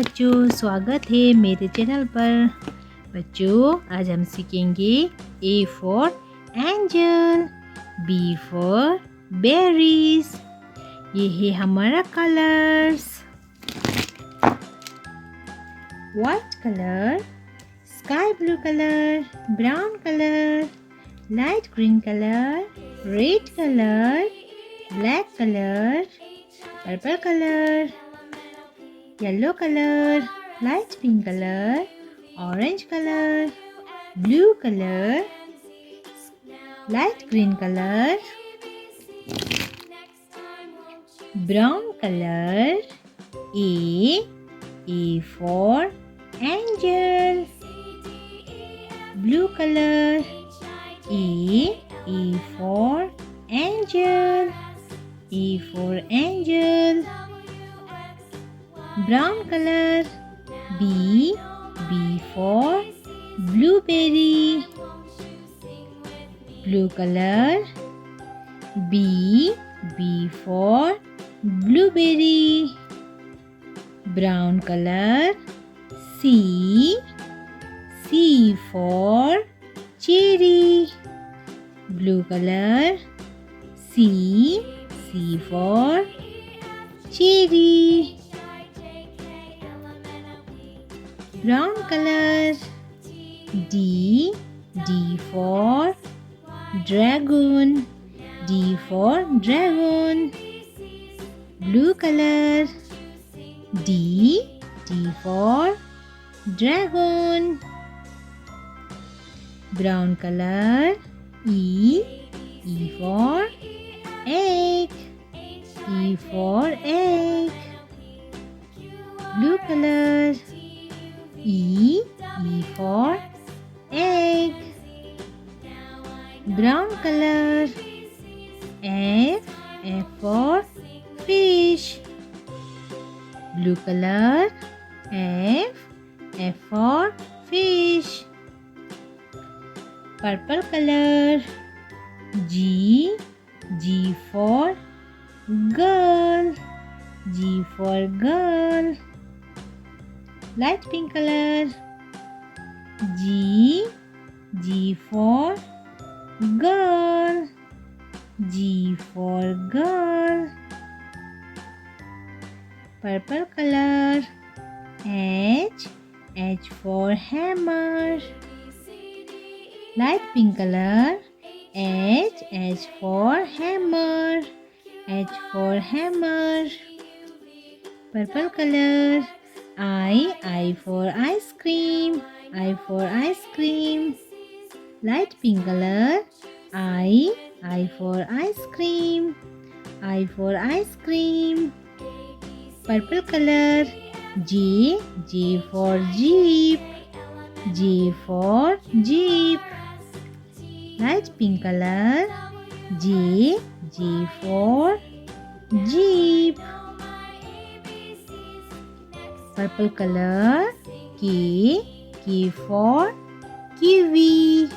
बच्चों, स्वागत है मेरे चैनल पर। बच्चों, आज हम सीखेंगे A for angel, B for berries. ये है हमारा colours. White colour, sky blue colour, brown colour, light green colour, red colour, black colour, purple colour, yellow colour, light pink colour, orange colour, blue colour, light green colour, brown colour. A for angel, blue color. A for angel, A for angel. Brown color. B for blueberry, blue color. B for blueberry. Brown color. C for cherry, blue color. C for cherry. Brown color. D for dragon, D for dragon. Blue color. D for dragon. Brown color. E for egg, E for egg. Blue color. E for egg. Brown color. F for fish. Blue color. F for fish. Purple color. G for girl, G for girl. Light pink color. G for girl, G for girl. Purple color. H for hammer. Light pink color. H for hammer, H for hammer. Purple color. I for ice cream, I for ice cream. Light pink color. I for ice cream, I for ice cream. Purple color. J for jeep, J for jeep. Light pink color. J for jeep. Purple color. K for kiwi.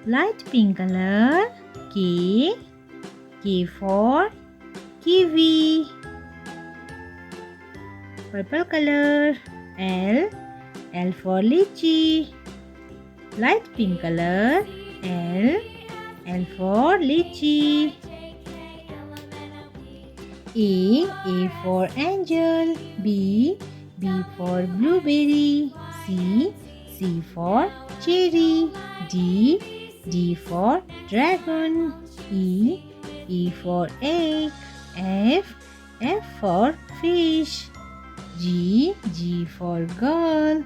Light pink color. K for kiwi. Purple color. L for lychee. Light pink color. L for lychee. A for angel. B for blueberry. C for cherry. D for dragon. E for egg. F for fish. G for girl.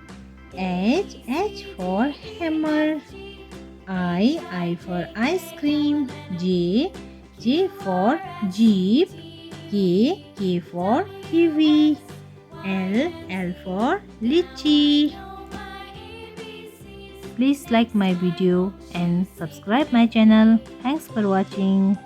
H for hammer. I for ice cream. J for jeep. K for kiwi. L for lychee. Please like my video and subscribe my channel. Thanks for watching.